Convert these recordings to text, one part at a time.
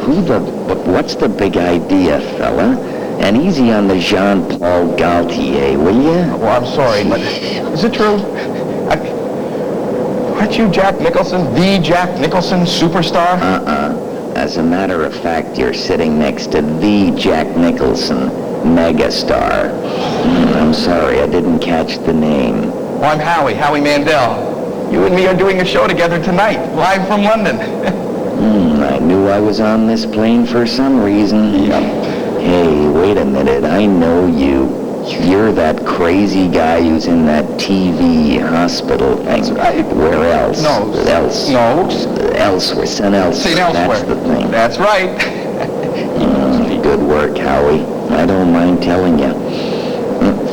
What's the big idea, fella? And easy on the Jean-Paul Gaultier, will you? Well, I'm sorry, but is it true? Aren't you Jack Nicholson, the Jack Nicholson superstar? As a matter of fact, you're sitting next to the Jack Nicholson megastar. I'm sorry, I didn't catch the name. Well, I'm Howie Mandel. You and me are doing a show together tonight, live from London. I knew I was on this plane for some reason. Yep. Hey, wait a minute, I know you. You're that crazy guy who's in that TV hospital thing. That's right. Where else? No. Else. No. Elsewhere. St. Elsewhere. St. Elsewhere. That's the thing. That's right. Good work, Howie. I don't mind telling you.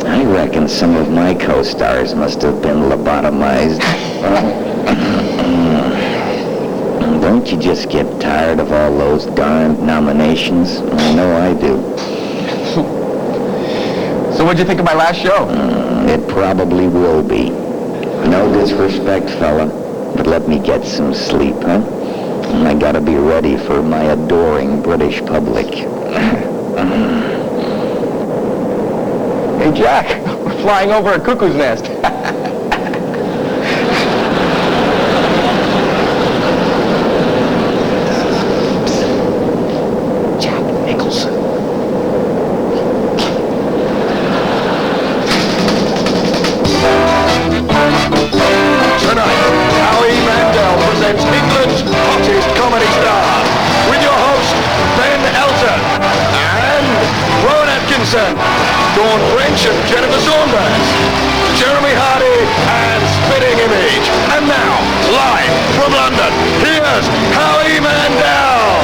I reckon some of my co-stars must have been lobotomized. Don't you just get tired of all those darned nominations? I know I do. So what'd you think of my last show? It probably will be. No disrespect, fella, but let me get some sleep, huh? I gotta be ready for my adoring British public. Hey, Jack, we're flying over a cuckoo's nest. Jack Nicholson. Tonight, Howie Mandel presents England's hottest comedy star with your host, Ben Elton, and Rowan Atkinson, Dawn French and Jennifer Saunders, Jeremy Hardy and Spitting Image. And now, live from London, here's Howie Mandel.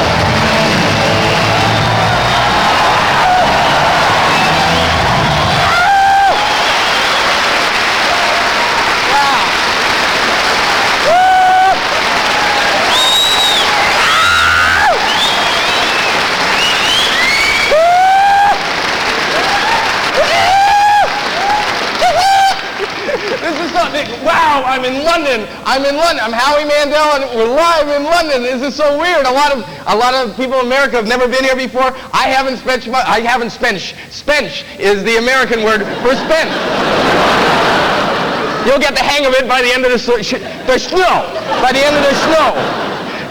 Wow, I'm in London. I'm Howie Mandel, and we're live in London. This is so weird. A lot of people in America have never been here before. I haven't spent. Spench is the American word for spent. You'll get the hang of it by the end of the snow. By the end of the snow.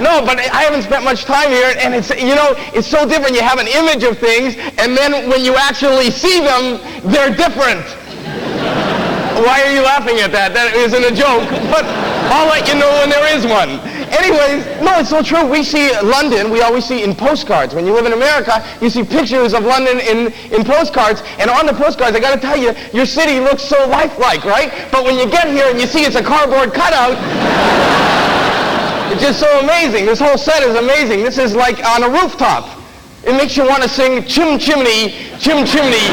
No, but I haven't spent much time here, and it's so different. You have an image of things, and then when you actually see them, they're different. Why are you laughing at that? That isn't a joke, but I'll let you know when there is one. Anyways, no, it's so true. We see London, we always see in postcards. When you live in America, you see pictures of London in postcards, and on the postcards, I gotta tell you, your city looks so lifelike, right? But when you get here and you see it's a cardboard cutout, it's just so amazing. This whole set is amazing. This is like on a rooftop. It makes you want to sing chim chimney, chim chimney,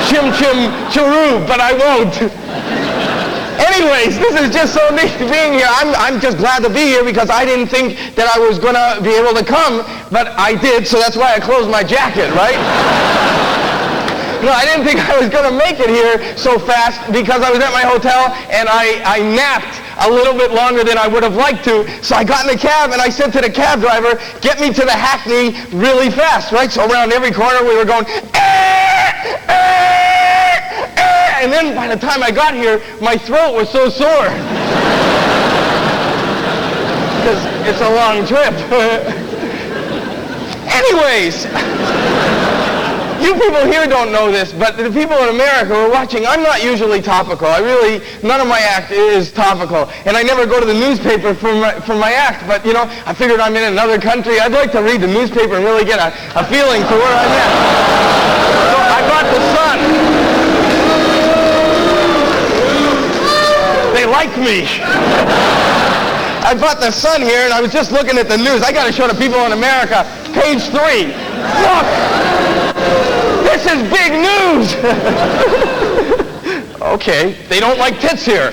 chim chim chiroo, but I won't. Anyways, this is just so neat being here. I'm just glad to be here because I didn't think that I was going to be able to come, but I did, so that's why I closed my jacket, right? No, I didn't think I was going to make it here so fast because I was at my hotel and I napped a little bit longer than I would have liked to. So I got in the cab and I said to the cab driver, get me to the Hackney really fast, right? So around every corner we were going, and then by the time I got here, my throat was so sore. Because it's a long trip. Anyways. You people here don't know this, but the people in America who are watching, I'm not usually topical. None of my act is topical. And I never go to the newspaper for my act, but I figured I'm in another country. I'd like to read the newspaper and really get a feeling for where I'm at. So I brought the Sun. They like me. I brought the Sun here and I was just looking at the news. I got to show the people in America, page 3. Look! This is big news! Okay, they don't like tits here.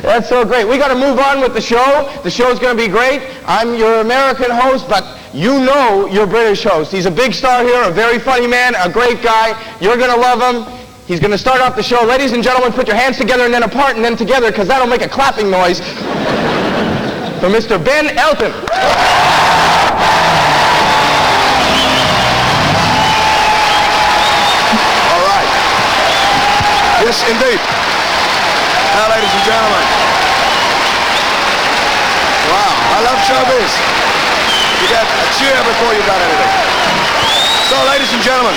That's so great. We got to move on with the show. The show's going to be great. I'm your American host, but you know your British host. He's a big star here, a very funny man, a great guy. You're going to love him. He's going to start off the show. Ladies and gentlemen, put your hands together and then apart and then together, because that'll make a clapping noise. For Mr. Ben Elton. Yes, indeed. Now, ladies and gentlemen. Wow, I love showbiz. You get a cheer before you've done anything. So, ladies and gentlemen,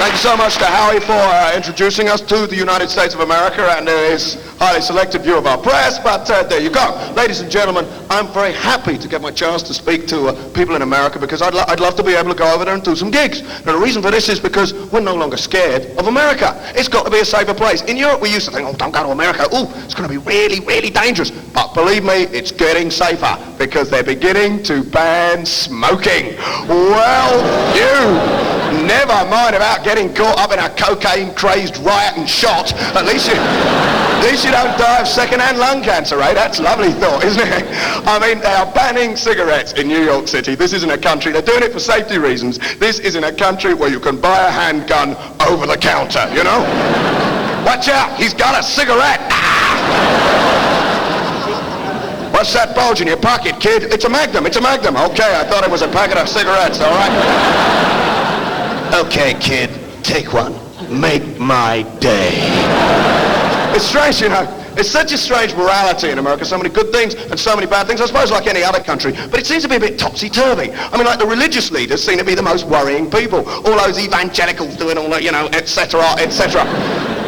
thank you so much to Howie for introducing us to the United States of America and his highly selective view of our press, but there you go. Ladies and gentlemen, I'm very happy to get my chance to speak to people in America because I'd love to be able to go over there and do some gigs. Now, the reason for this is because we're no longer scared of America. It's got to be a safer place. In Europe, we used to think, oh, don't go to America. Oh, it's going to be really, really dangerous. But believe me, it's getting safer because they're beginning to ban smoking. Well, you never mind about getting caught up in a cocaine-crazed riot and shot. At least you don't die of second-hand lung cancer, eh? That's a lovely thought, isn't it? I mean, they are banning cigarettes in New York City. This isn't a country. They're doing it for safety reasons. This isn't a country where you can buy a handgun over the counter, you know? Watch out, he's got a cigarette. What's that bulge in your pocket, kid? It's a Magnum, it's a Magnum. Okay, I thought it was a packet of cigarettes, all right? Okay, kid, take one. Make my day. It's strange, you know. It's such a strange morality in America. So many good things and so many bad things. I suppose like any other country. But it seems to be a bit topsy-turvy. I mean, like the religious leaders seem to be the most worrying people. All those evangelicals doing all that, you know, etc., etc.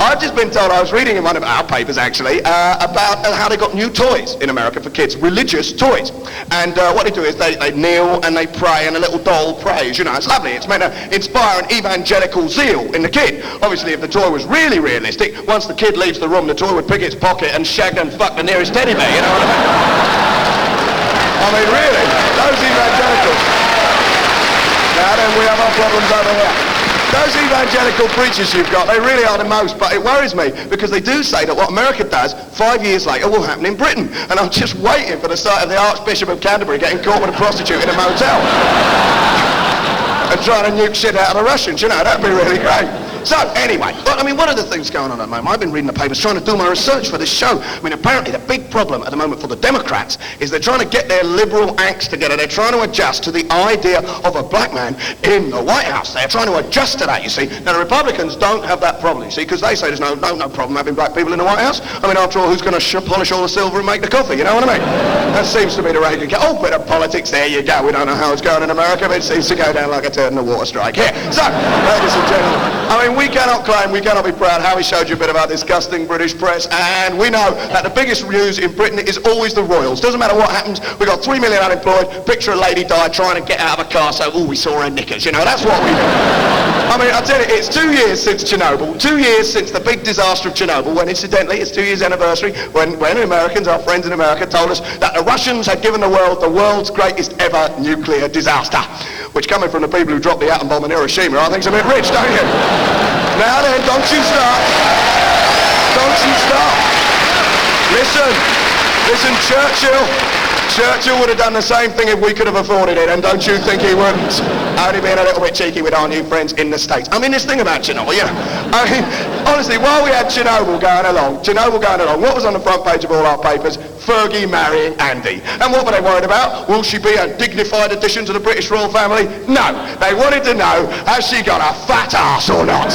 I've just been told, I was reading in one of our papers actually, about how they got new toys in America for kids, religious toys. And what they do is they kneel and they pray and a little doll prays, you know, it's lovely. It's meant to inspire an evangelical zeal in the kid. Obviously, if the toy was really realistic, once the kid leaves the room, the toy would pick its pocket and shag and fuck the nearest teddy bear, you know what I mean? I mean, really, those evangelicals. Now then, we have our problems over here. Those evangelical preachers you've got, they really are the most, but it worries me because they do say that what America does 5 years later will happen in Britain. And I'm just waiting for the sight of the Archbishop of Canterbury getting caught with a prostitute in a motel. And trying to nuke shit out of the Russians, you know, that'd be really great. So, anyway, I mean, what are the things going on at the moment? I've been reading the papers trying to do my research for this show. I mean, apparently the big problem at the moment for the Democrats is they're trying to get their liberal angst together. They're trying to adjust to the idea of a black man in the White House. They're trying to adjust to that, you see. Now, the Republicans don't have that problem, you see, because they say there's no problem having black people in the White House. I mean, after all, who's going to polish all the silver and make the coffee, you know what I mean? That seems to be the Reagan case. Oh, bit of politics, there you go. We don't know how it's going in America, but it seems to go down like a turd in a water strike. Here, so, ladies and gentlemen, I mean, we cannot claim, we cannot be proud. Howie showed you a bit about this disgusting British press, and we know that the biggest news in Britain is always the royals. Doesn't matter what happens, we've got 3 million unemployed, picture a lady died trying to get out of a car, so, we saw her knickers, you know, that's what we do. I mean, I tell you, it's 2 years since Chernobyl, 2 years since the big disaster of Chernobyl, when incidentally, it's 2 years anniversary, when Americans, our friends in America, told us that the Russians had given the world's greatest ever nuclear disaster. Which, coming from the people who dropped the atom bomb in Hiroshima, I think's a bit rich, don't you? Now then, don't you stop. Don't you stop. Listen, Churchill would have done the same thing if we could have afforded it, and don't you think he wouldn't? Only being a little bit cheeky with our new friends in the States. I mean, this thing about Chernobyl, you know. I mean, honestly, while we had Chernobyl going along, what was on the front page of all our papers? Fergie marrying Andy. And what were they worried about? Will she be a dignified addition to the British royal family? No. They wanted to know, has she got a fat ass or not?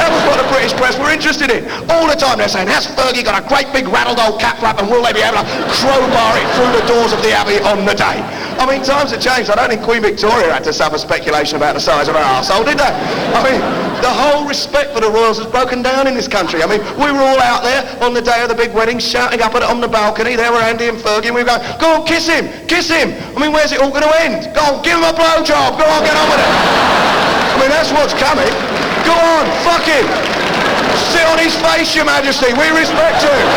That was what the British press were interested in. All the time they're saying, has Fergie got a great big rattled old cat flap, and will they be able to crowbar it through the doors of the Abbey on the day? I mean, times have changed. I don't think Queen Victoria had to suffer speculation about the size of her arsehole, did they? I mean, the whole respect for the royals has broken down in this country. I mean, we were all out there on the day of the big wedding shouting up at it on the balcony. There were Andy and Fergie, and we were going, go on, kiss him. I mean, where's it all going to end? Go on, give him a blowjob. Go on, get on with it. I mean, that's what's coming. Go on, fuck him. Sit on his face, Your Majesty. We respect him.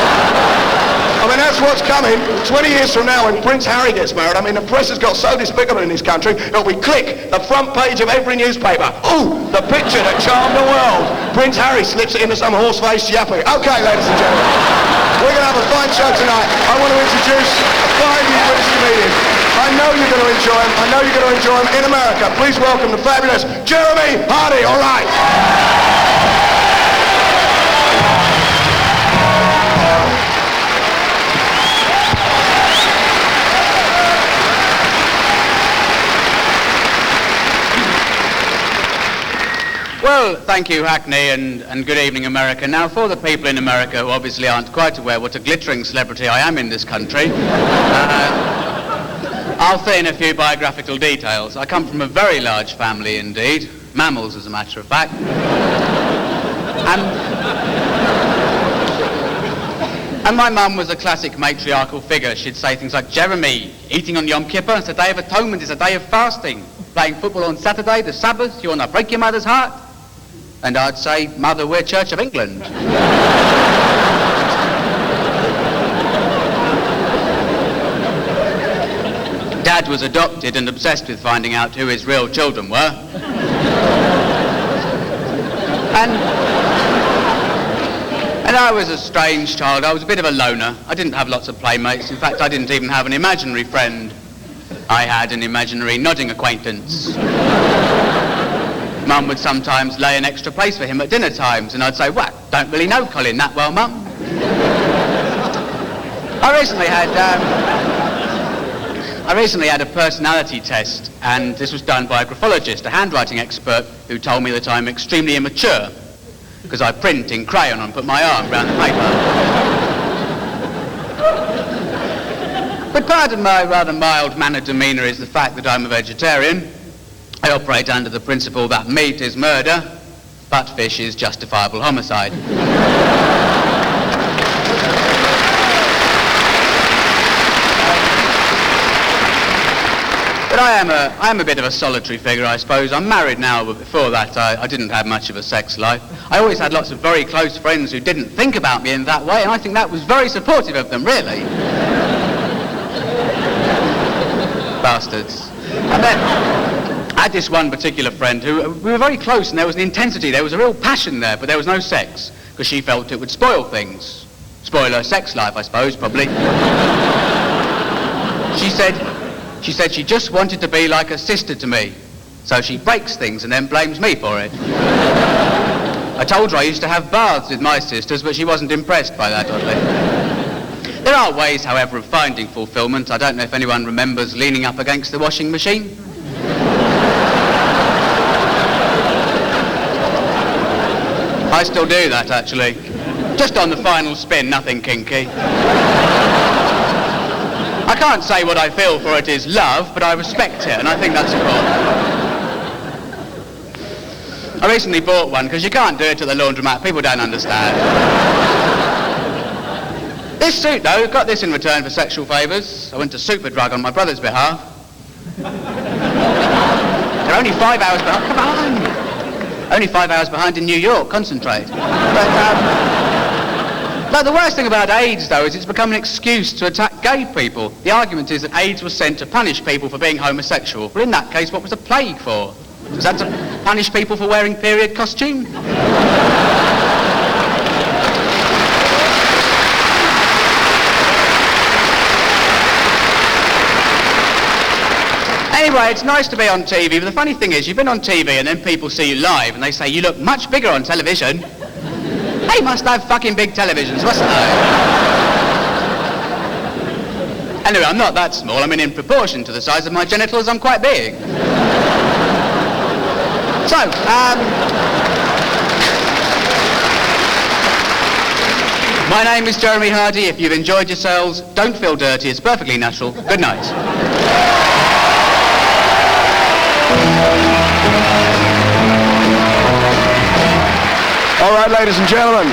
I mean, that's what's coming 20 years from now when Prince Harry gets married. I mean, the press has got so despicable in this country, it'll be click, the front page of every newspaper. Ooh, the picture that charmed the world. Prince Harry slips it into some horse-faced yappy. Okay, ladies and gentlemen, we're going to have a fine show tonight. I want to introduce a fine new British comedian. I know you're going to enjoy him. I know you're going to enjoy him in America. Please welcome the fabulous Jeremy Hardy. All right. Well, thank you, Hackney, and good evening, America. Now, for the people in America who obviously aren't quite aware what a glittering celebrity I am in this country, I'll fill in a few biographical details. I come from a very large family indeed, mammals as a matter of fact. And my mum was a classic matriarchal figure. She'd say things like, Jeremy, eating on Yom Kippur, it's a day of atonement, it's a day of fasting. Playing football on Saturday, the Sabbath, you want to break your mother's heart? And I'd say, Mother, we're Church of England. Dad was adopted and obsessed with finding out who his real children were. And I was a strange child. I was a bit of a loner. I didn't have lots of playmates. In fact, I didn't even have an imaginary friend. I had an imaginary nodding acquaintance. Mum would sometimes lay an extra place for him at dinner times, and I'd say, well, don't really know Colin that well, Mum. I recently had a personality test, and this was done by a graphologist, a handwriting expert, who told me that I'm extremely immature because I print in crayon and put my arm around the paper. But part of my rather mild-mannered demeanour is the fact that I'm a vegetarian. I operate under the principle that meat is murder, but fish is justifiable homicide. But I am a bit of a solitary figure, I suppose. I'm married now, but before that I didn't have much of a sex life. I always had lots of very close friends who didn't think about me in that way, and I think that was very supportive of them, really. Bastards. And then I had this one particular friend who, we were very close, and there was an intensity, there was a real passion there, but there was no sex, because she felt it would spoil things. Spoil her sex life, I suppose, probably. She said she just wanted to be like a sister to me, so she breaks things and then blames me for it. I told her I used to have baths with my sisters, but she wasn't impressed by that, oddly. There are ways, however, of finding fulfillment. I don't know if anyone remembers leaning up against the washing machine. I still do that, actually. Just on the final spin, nothing kinky. I can't say what I feel for it is love, but I respect it, and I think that's important. I recently bought one, because you can't do it at the laundromat. People don't understand. This suit, though, got this in return for sexual favours. I went to Superdrug on my brother's behalf. They're only 5 hours behind. Come on! Only 5 hours behind in New York. Concentrate. But the worst thing about AIDS, though, is it's become an excuse to attack gay people. The argument is that AIDS was sent to punish people for being homosexual. But in that case, what was the plague for? Was that to punish people for wearing period costume? Anyway, it's nice to be on TV, but the funny thing is, you've been on TV and then people see you live and they say, you look much bigger on television. They must have fucking big televisions, mustn't they? Anyway, I'm not that small. I mean, in proportion to the size of my genitals, I'm quite big. So, my name is Jeremy Hardy. If you've enjoyed yourselves, don't feel dirty. It's perfectly natural. Good night. All right, ladies and gentlemen,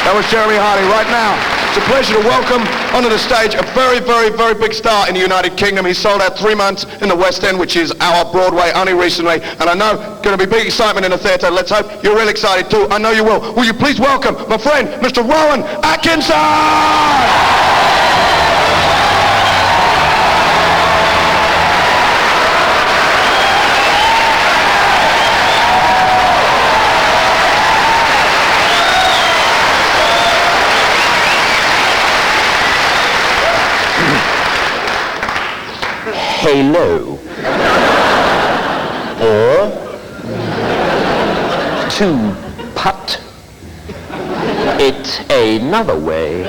that was Jeremy Hardy. Right now, it's a pleasure to welcome onto the stage a very, very, very big star in the United Kingdom. He sold out 3 months in the West End, which is our Broadway, only recently. And I know going to be big excitement in the theatre. Let's hope you're really excited too. I know you will. Will you please welcome my friend, Mr. Rowan Atkinson? Hello. Or to put it another way,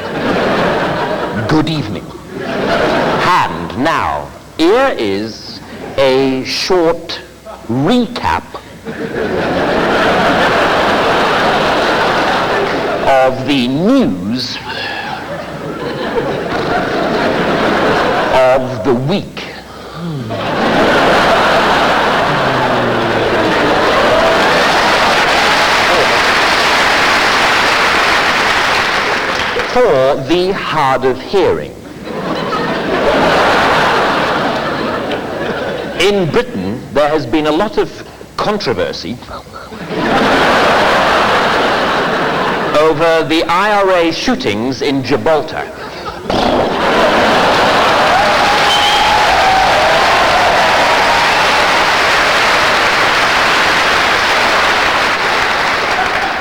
good evening. And now, here is a short recap of the news of the week. For the hard of hearing. In Britain, there has been a lot of controversy over the IRA shootings in Gibraltar.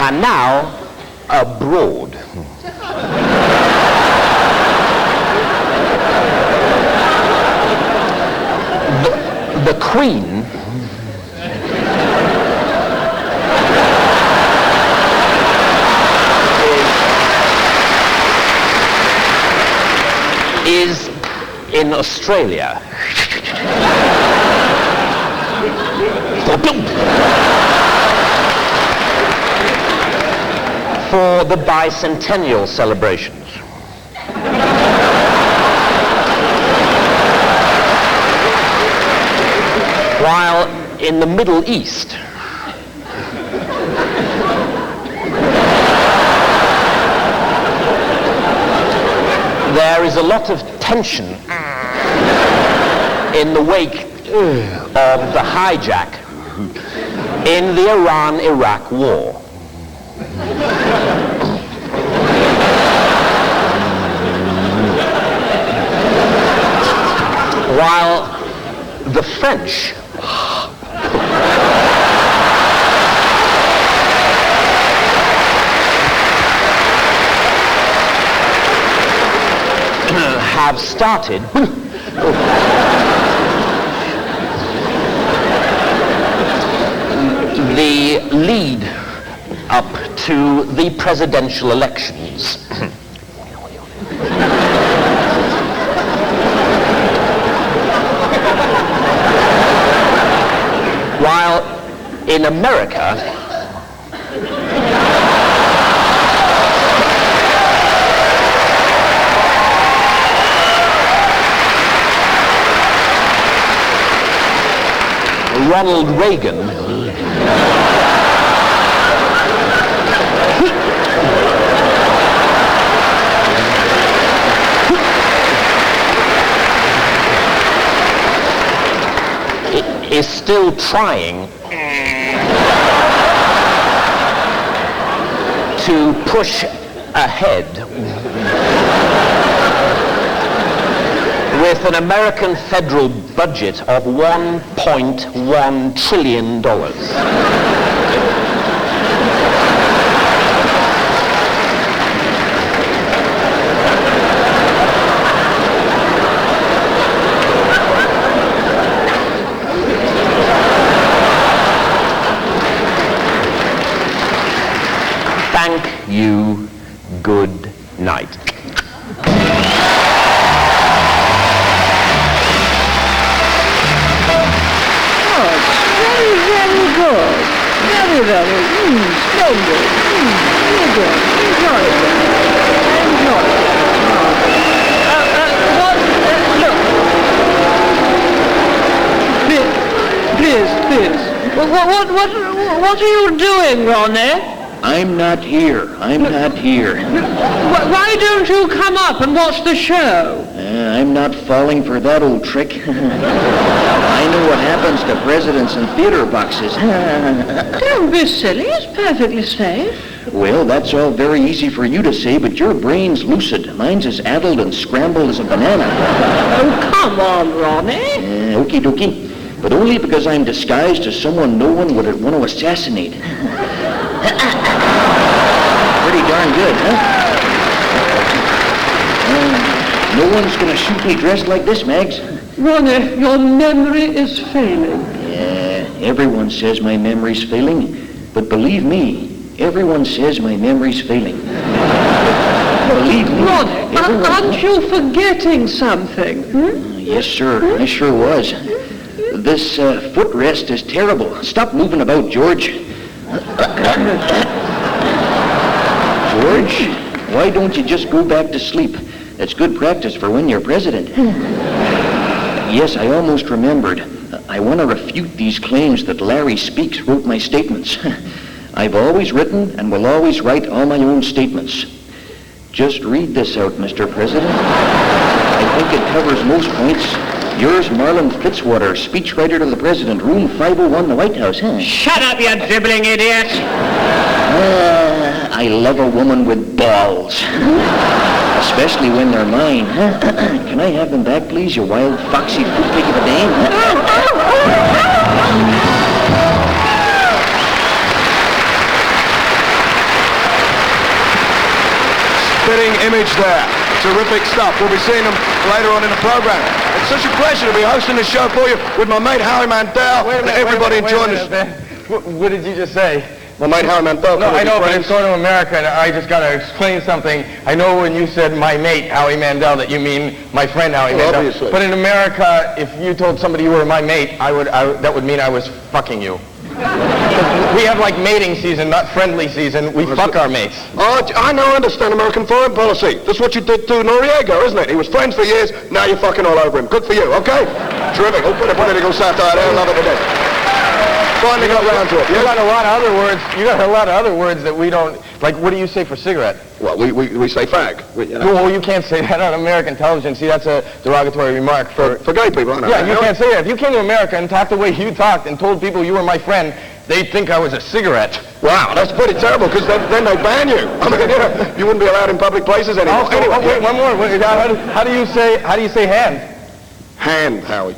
And now, abroad. The Queen is in Australia. For the bicentennial celebrations. While in the Middle East, there is a lot of tension in the wake of the hijack in the Iran-Iraq war. While the French have started the lead up to the presidential elections. While in America, Ronald Reagan is still trying to push ahead with an American federal budget of $1.1 trillion. Thank you. Good night. Very good. Very, very. Splendid. Very good. Enjoy it. Enjoy it. Look. Please. What are you doing, Ronnie? I'm not here. Why don't you come up and watch the show? I'm not falling for that old trick. I know what happens to presidents in theater boxes. Don't be silly. It's perfectly safe. Well, that's all very easy for you to say, but your brain's lucid. Mine's as addled and scrambled as a banana. Oh, come on, Ronnie. Okie dokie. But only because I'm disguised as someone no one would want to assassinate. Pretty darn good, huh? No one's going to shoot me dressed like this, Mags. Ronnie, your memory is failing. Yeah, everyone says my memory's failing. But believe me, everyone says my memory's failing. Believe me. Ronnie, aren't you forgetting something? Yes, sir. I sure was. This footrest is terrible. Stop moving about, George. George, why don't you just go back to sleep? It's good practice for when you're president. Yes, I almost remembered. I want to refute these claims that Larry Speaks wrote my statements. I've always written and will always write all my own statements. Just read this out, Mr. President. I think it covers most points. Yours, Marlon Fitzwater, speechwriter to the President, room 501, the White House, huh? Shut up, you dribbling idiot! I love a woman with balls. Especially when they're mine. Can I have them back, please, you wild, foxy fruitcake of a dame? Spitting image there. Terrific stuff. We'll be seeing them later on in the program. It's such a pleasure to be hosting this show for you with my mate Howie Mandel and everybody enjoying this. What did you just say? My mate Howie Mandel. No, I know, but it's sort of American. I just got to explain something. I know when you said my mate, Howie Mandel, that you mean my friend, Howie Mandel. Obviously. But in America, if you told somebody you were my mate, that would mean I was fucking you. We have like mating season, not friendly season. We fuck our mates. Oh, I now understand American foreign policy. That's what you did to Noriega, isn't it? He was friends for years, now you're fucking all over him. Good for you, okay? Terrific. We'll put a political satire there. Love it to death. Finally got round to it. You got a lot of other words. You got a lot of other words that we don't. Like, what do you say for cigarette? Well, we say fag. Well, you can't say that on American television. See, that's a derogatory remark for gay people, I know. Yeah, you can't say that. If you came to America and talked the way you talked and told people you were my friend, they'd think I was a cigarette. Wow, that's pretty terrible, because then they'd ban you. I mean, you wouldn't be allowed in public places anymore. Oh, wait, one more. How do you say hand? Hand, Howie.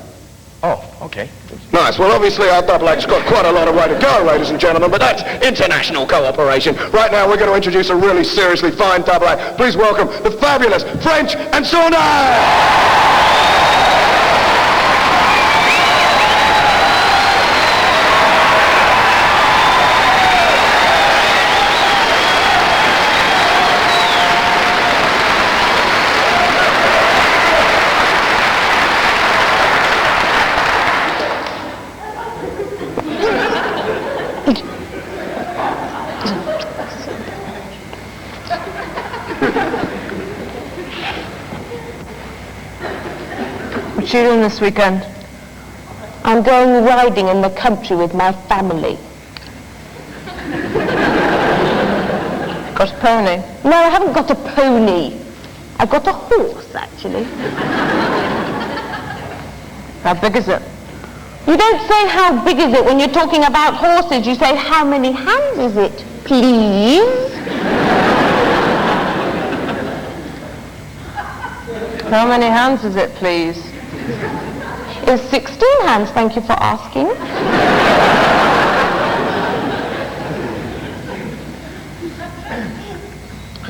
Oh, okay. Nice. Well, obviously our double act's got quite a lot of way to go, ladies and gentlemen, but that's international cooperation. Right now, we're going to introduce a really seriously fine double act. Please welcome the fabulous French and Saunders! What are you doing this weekend? I'm going riding in the country with my family. Got a pony? No, I haven't got a pony. I've got a horse, actually. How big is it? You don't say how big is it when you're talking about horses. You say how many hands is it, please? How many hands is it, please? It's 16 hands, thank you for asking.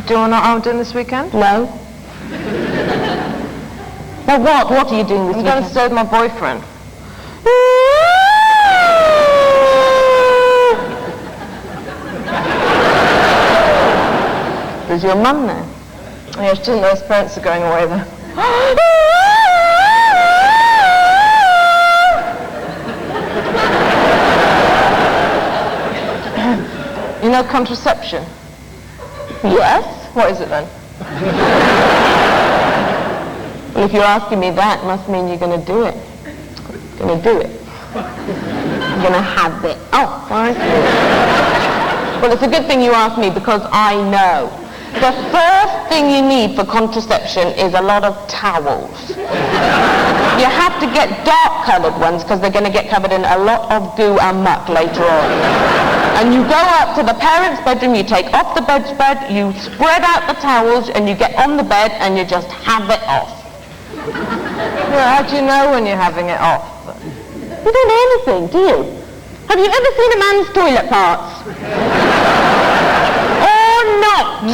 Do you want to know what I'm doing this weekend? No. Well, what? What are you doing this I'm weekend? going to stay with my boyfriend. Is your mum there? Yeah, she doesn't know his parents are going away though. You know contraception? Yes. What is it then? Well, if you're asking me that, it must mean you're going to do it. Going to do it. You're going to have it. Oh, I see. Well, it's a good thing you asked me because I know. The first thing you need for contraception is a lot of towels. You have to get dark-coloured ones because they're going to get covered in a lot of goo and muck later on. And you go up to the parents' bedroom, you take off the bedspread, you spread out the towels, and you get on the bed and you just have it off. Well, how do you know when you're having it off? You don't know anything, do you? Have you ever seen a man's toilet parts? Or not?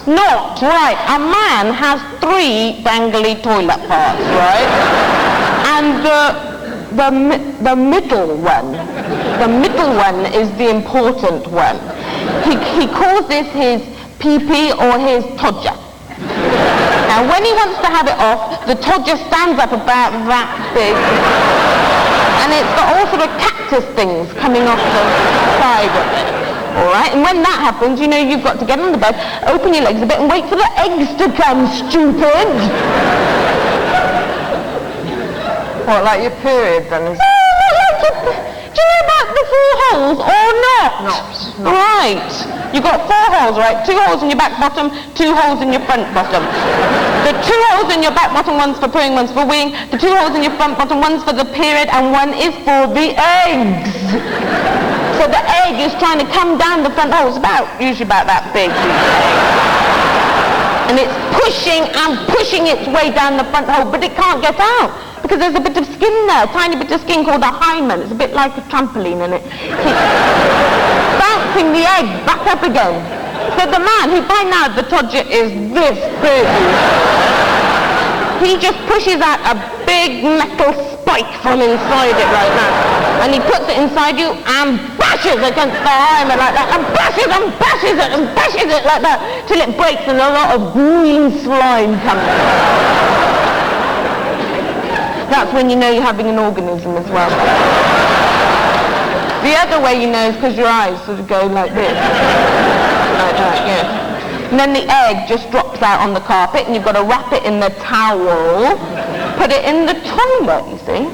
Not, right. A man has 3 dangly toilet parts, right? And the middle one is the important one. He calls this his pee-pee or his todger. Now, when he wants to have it off, the todger stands up about that big, and it's got all sort of cactus things coming off the side of it. All right, and when that happens, you know you've got to get on the bed, open your legs a bit, and wait for the eggs to come, stupid. What, like your period then? Do you know about the 4 holes or not? Not. Right. You've got 4 holes, right? 2 holes in your back bottom, 2 holes in your front bottom. The 2 holes in your back bottom, one's for pooing, one's for weeing. The 2 holes in your front bottom, one's for the period, and one is for the eggs. So the egg is trying to come down the front hole. It's usually about that big. And it's pushing and pushing its way down the front hole, but it can't get out. Because there's a bit of skin there, a tiny bit of skin called a hymen. It's a bit like a trampoline, and it keeps bouncing the egg back up again. So the man, who by now the todger is this big, he just pushes out a big metal spike from inside it like that. And he puts it inside you and bashes against the hymen like that, and bashes and bashes it and bashes it like that, till it breaks and a lot of green slime comes out. That's when you know you're having an organism as well. The other way you know is because your eyes sort of go like this. Like that, yeah. And then the egg just drops out on the carpet, and you've got to wrap it in the towel, put it in the toilet, you see.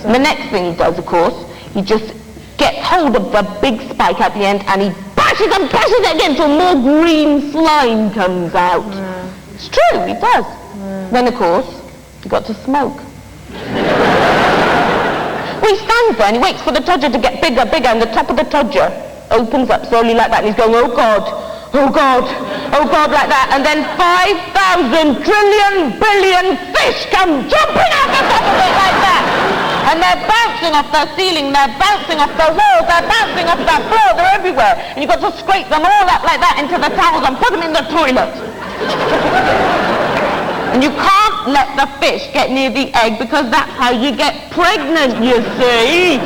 And the next thing he does, of course, he just gets hold of the big spike at the end, and he bashes and bashes it again till more green slime comes out. It's true, he does. Then, of course, you've got to smoke. Well, he stands there and he waits for the todger to get bigger, bigger, and the top of the todger opens up slowly like that, and he's going, oh God, oh God, oh God, like that, and then 5,000 trillion billion fish come jumping out the top of it like that, and they're bouncing off the ceiling, they're bouncing off the walls, they're bouncing off the floor, they're everywhere, and you've got to scrape them all up like that into the towels and put them in the toilet. And you can't let the fish get near the egg, because that's how you get pregnant, you see.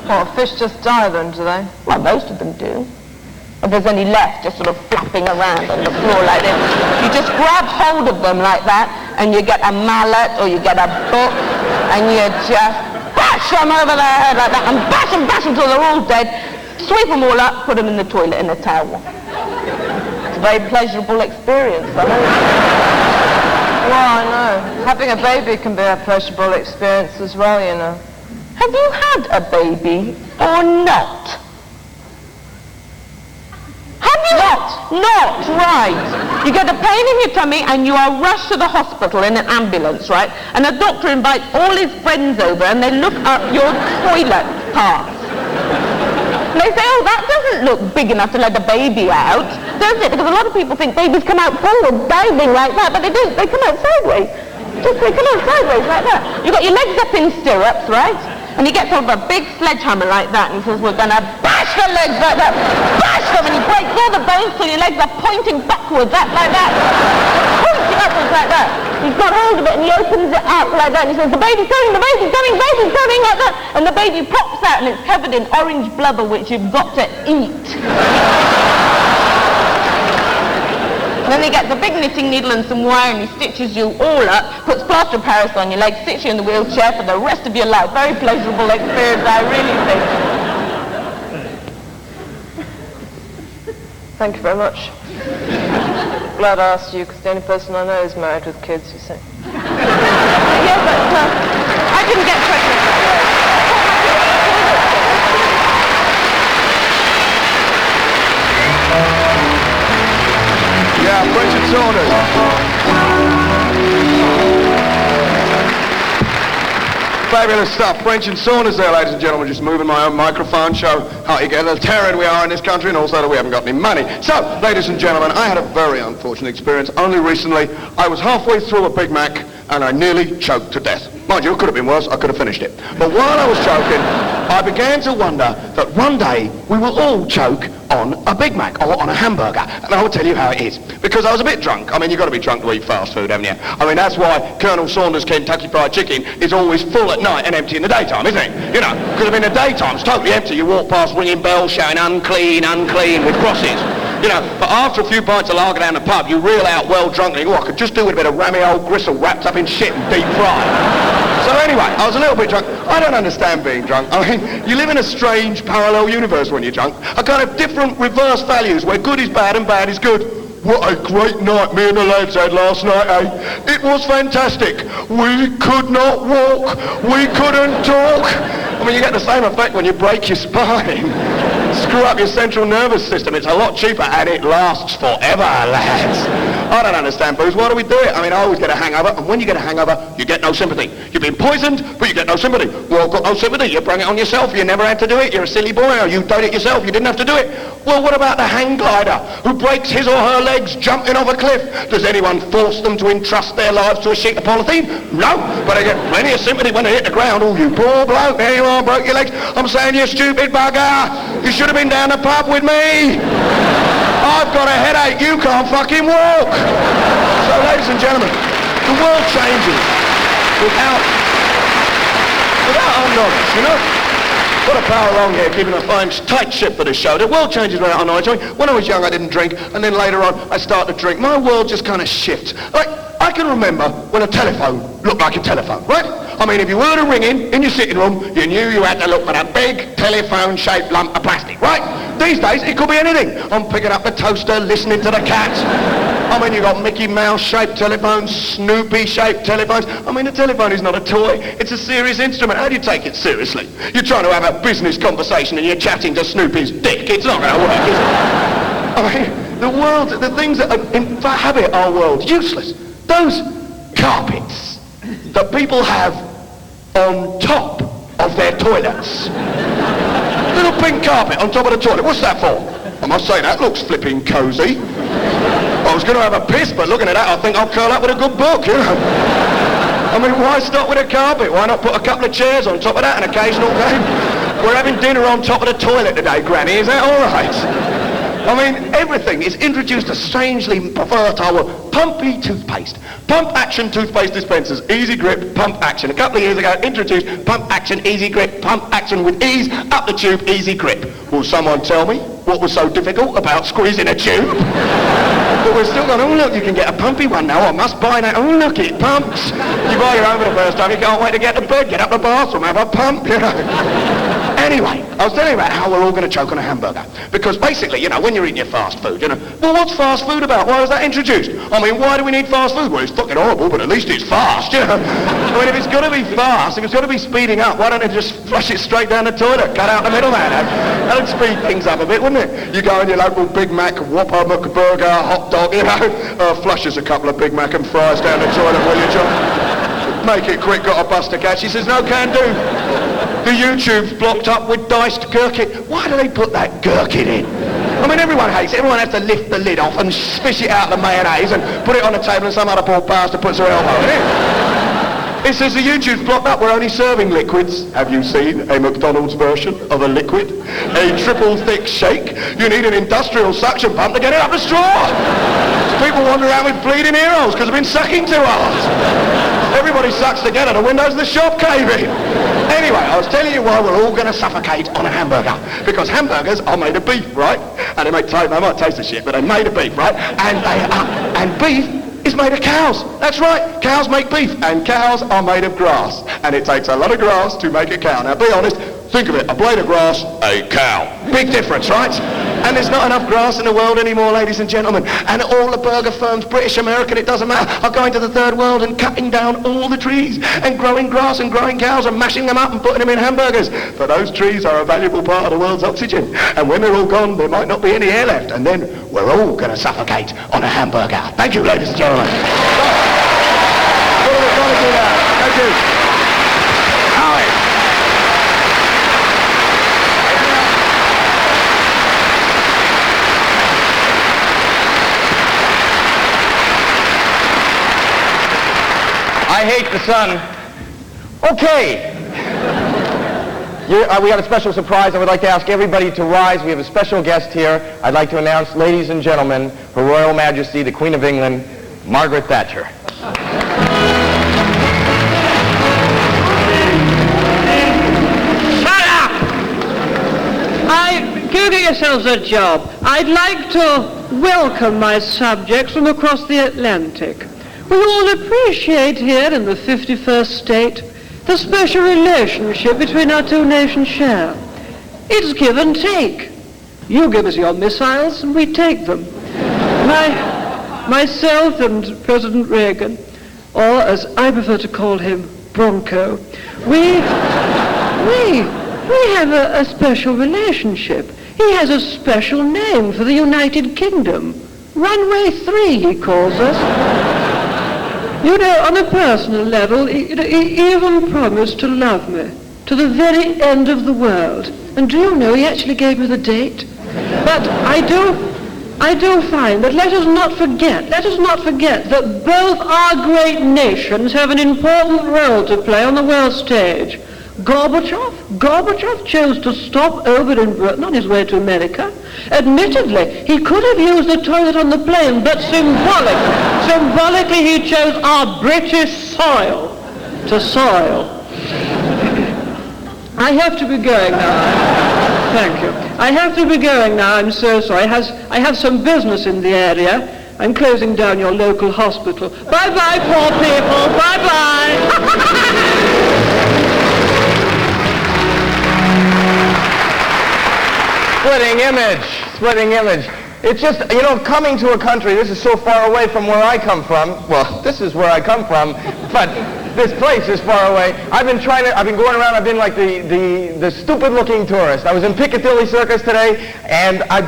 What, fish just die then, do they? Well, most of them do. If there's any left, just sort of flapping around on the floor like this. You just grab hold of them like that, and you get a mallet or you get a book, and you just bash them over their head like that, and bash until they're all dead. Sweep them all up, put them in the toilet in a towel. It's a very pleasurable experience, I know. Well, I know. Having a baby can be a pleasurable experience as well, you know. Have you had a baby or not? Have you not? Right. You get a pain in your tummy and you are rushed to the hospital in an ambulance, right? And the doctor invites all his friends over and they look up your toilet path. And they say, oh, that doesn't look big enough to let the baby out, does it? Because a lot of people think babies come out forward, diving like that, but they don't. They come out sideways. They come out sideways like that. You've got your legs up in stirrups, right? And he gets hold of a big sledgehammer like that and he says, we're going to bash the legs like that. Bash them, and he breaks all the bones till your legs are pointing backwards, like that. Pointing upwards like that. He's got hold of it and he opens it up like that and he says, the baby's coming, like that. And the baby pops out and it's covered in orange blubber, which you've got to eat. Then he gets a big knitting needle and some wire and he stitches you all up, puts plaster of Paris on your legs, sits you in the wheelchair for the rest of your life. Very pleasurable experience, I really think. Thank you very much. Glad I asked you, because the only person I know is married with kids, you see. Yeah, but I didn't get pregnant that way. Yeah, French and Saunders. Fabulous stuff. French and Saunders there, ladies and gentlemen. Just moving my own microphone, show how egalitarian we are in this country, and also that we haven't got any money. So, ladies and gentlemen, I had a very unfortunate experience. Only recently, I was halfway through a Big Mac, and I nearly choked to death. Mind you, it could have been worse. I could have finished it. But while I was choking, I began to wonder that one day we will all choke on a Big Mac or on a hamburger. And I will tell you how it is. Because I was a bit drunk. I mean, you've got to be drunk to eat fast food, haven't you? I mean, that's why Colonel Saunders' Kentucky Fried Chicken is always full at night and empty in the daytime, isn't it? You know, because in the daytime it's totally empty. You walk past ringing bells showing unclean, unclean with crosses. You know, but after a few pints of lager down the pub, you reel out well drunk and you go, I could just do with a bit of rammy old gristle wrapped up in shit and deep fried. So So anyway, I was a little bit drunk. I don't understand being drunk. I mean, you live in a strange parallel universe when you're drunk. A kind of different reverse values where good is bad and bad is good. What a great night me and the lads had last night, eh? It was fantastic. We could not walk. We couldn't talk. I mean, you get the same effect when you break your spine. Screw up your central nervous system. It's a lot cheaper and it lasts forever, lads. I don't understand booze. Why do we do it? I mean, I always get a hangover, and when you get a hangover, you get no sympathy. You've been poisoned, but you get no sympathy. Well, I've got no sympathy. You bring it on yourself. You never had to do it. You're a silly boy, or you did it yourself. You didn't have to do it. Well, what about the hang glider who breaks his or her legs jumping off a cliff? Does anyone force them to entrust their lives to a sheet of polythene? No, but they get plenty of sympathy when they hit the ground. Oh, you poor bloke, there you are, broke your legs. I'm saying, you stupid bugger. You should have been down the pub with me. I've got a headache, you can't fucking walk. So, ladies and gentlemen, the world changes without our knowledge, you know? What a power along here, keeping a fine, tight ship for this show. The world changes without our knowledge. I mean, when I was young, I didn't drink, and then later on, I started to drink. My world just kind of shifts. Like, I can remember when a telephone looked like a telephone, right? I mean, if you were to ring in your sitting room, you knew you had to look for a big telephone-shaped lump of plastic, right? These days, it could be anything. I'm picking up the toaster, listening to the cat. I mean, you've got Mickey Mouse-shaped telephones, Snoopy-shaped telephones. I mean, a telephone is not a toy. It's a serious instrument. How do you take it seriously? You're trying to have a business conversation and you're chatting to Snoopy's dick. It's not going to work, is it? I mean, the world, the things that inhabit our world, useless. Those carpets that people have on top of their toilets. Little pink carpet on top of the toilet. What's that for? I must say, that looks flipping cosy. I was going to have a piss, but looking at that, I think I'll curl up with a good book, you know. I mean, why stop with a carpet? Why not put a couple of chairs on top of that, an occasional game? We're having dinner on top of the toilet today, Granny. Is that all right? I mean, everything is introduced to strangely pervert our pumpy toothpaste. Pump action toothpaste dispensers. Easy grip, pump action. A couple of years ago, introduced pump action, easy grip, pump action with ease, up the tube, easy grip. Will someone tell me what was so difficult about squeezing a tube? But we're still going, oh look, you can get a pumpy one now. I must buy that. Oh look, it pumps. You buy your own for the first time, you can't wait to get to bed, get up the bathroom, have a pump, you know. Anyway, I was telling you about how we're all going to choke on a hamburger. Because basically, you know, when you're eating your fast food, you know, well, what's fast food about? Why was that introduced? I mean, why do we need fast food? Well, it's fucking horrible, but at least it's fast, you know. I mean, if it's got to be fast, if it's got to be speeding up, why don't they just flush it straight down the toilet? Cut out the middleman. That'd speed things up a bit, wouldn't it? You go in your local Big Mac, Whopper, McBurger, hot dog, you know, flushes a couple of Big Mac and fries down the toilet, will you, John? Make it quick, got a bus to catch. He says, no can do. The YouTube's blocked up with diced gherkin. Why do they put that gherkin in? I mean, everyone hates it. Everyone has to lift the lid off and fish it out of the mayonnaise and put it on the table and some other poor bastard puts her elbow in it. It says the YouTube's blocked up. We're only serving liquids. Have you seen a McDonald's version of a liquid? A triple thick shake? You need an industrial suction pump to get it up the straw. People wander around with bleeding ear holes because they've been sucking too hard. Everybody sucks together, the windows of the shop cave in. Anyway, I was telling you why we're all going to suffocate on a hamburger. Because hamburgers are made of beef, right? And they might taste of shit, but they're made of beef, right? And beef is made of cows. That's right, cows make beef, and cows are made of grass. And it takes a lot of grass to make a cow. Now, be honest, think of it, a blade of grass, a cow. Big difference, right? And there's not enough grass in the world anymore, ladies and gentlemen. And all the burger firms, British, American, it doesn't matter, are going to the third world and cutting down all the trees and growing grass and growing cows and mashing them up and putting them in hamburgers. For those trees are a valuable part of the world's oxygen. And when they're all gone, there might not be any air left. And then we're all going to suffocate on a hamburger. Thank you, ladies and gentlemen. What are we going to do now? Thank you. Howie. I hate the sun. Okay. We got a special surprise. I would like to ask everybody to rise. We have a special guest here. I'd like to announce, ladies and gentlemen, Her Royal Majesty, the Queen of England, Margaret Thatcher. Shut up! Go get yourselves a job. I'd like to welcome my subjects from across the Atlantic. We all appreciate here in the 51st state the special relationship between our two nations share. It's give and take. You give us your missiles and we take them. Myself and President Reagan, or as I prefer to call him, Bronco, we have a special relationship. He has a special name for the United Kingdom. Runway 3, he calls us. You know, on a personal level, he even promised to love me to the very end of the world. And do you know, he actually gave me the date. But I do find that let us not forget that both our great nations have an important role to play on the world stage. Gorbachev chose to stop over in Britain on his way to America. Admittedly, he could have used the toilet on the plane, but symbolically he chose our British soil to soil. I have to be going now. Thank you. I have to be going now. I'm so sorry. I have some business in the area. I'm closing down your local hospital. Bye-bye, poor people. Bye-bye. Splitting image. It's just, you know, coming to a country, this is so far away from where I come from. Well, this is where I come from, but this place is far away. I've been going around, I've been like the stupid-looking tourist. I was in Piccadilly Circus today, and I'm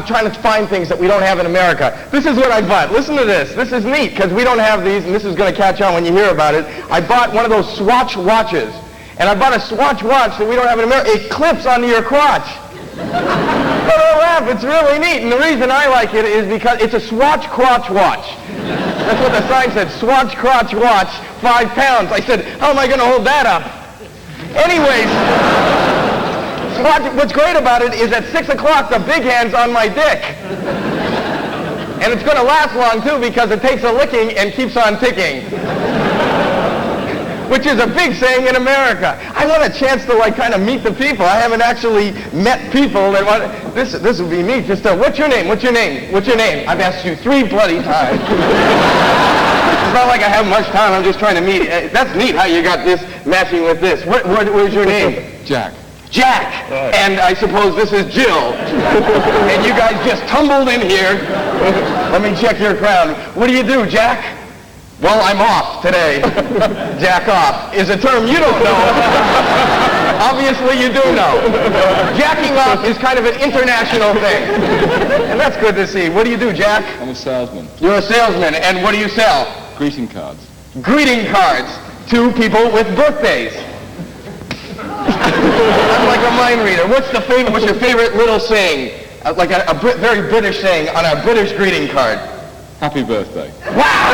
trying to find things that we don't have in America. This is what I bought. Listen to this. This is neat, because we don't have these, and this is going to catch on when you hear about it. I bought one of those Swatch watches, and I bought a Swatch watch that we don't have in America. It clips onto your crotch. But don't laugh, it's really neat, and the reason I like it is because it's a Swatch crotch watch. That's what the sign said, Swatch crotch watch, 5 pounds. I said, how am I going to hold that up? Anyways, what's great about it is at 6 o'clock, the big hand's on my dick. And it's going to last long, too, because it takes a licking and keeps on ticking. Which is a big saying in America. I want a chance to kind of meet the people. I haven't actually met people that want, this would be neat. Just what's your name? What's your name? What's your name? I've asked you 3 bloody times. It's not like I have much time. I'm just trying to meet. That's neat how you got this matching with this. Where's your name? Jack. Jack. Right. And I suppose this is Jill. And you guys just tumbled in here. Let me check your crown. What do you do, Jack? Well, I'm off today. Jack off is a term you don't know. Obviously you do know. Jacking off is kind of an international thing. And that's good to see. What do you do, Jack? I'm a salesman. You're a salesman. And what do you sell? Greeting cards. Greeting cards to people with birthdays. I'm like a mind reader. What's your favorite little saying? Like a very British saying on a British greeting card. Happy birthday. Wow!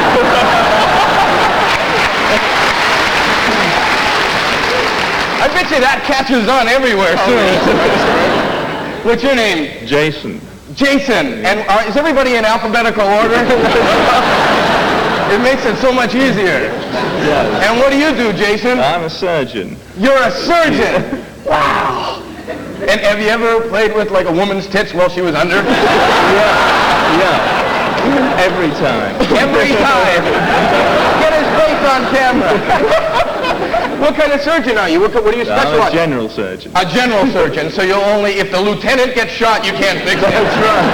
I bet you that catches on everywhere soon. What's your name? Jason. Jason. And is everybody in alphabetical order? It makes it so much easier. Yes. And what do you do, Jason? I'm a surgeon. You're a surgeon. Wow. And have you ever played with a woman's tits while she was under? Yeah. Every time. Every time. Get his face on camera. What kind of surgeon are you? What do you specialize? I'm a general surgeon. A general surgeon. So you'll if the lieutenant gets shot, you can't fix it. That's right.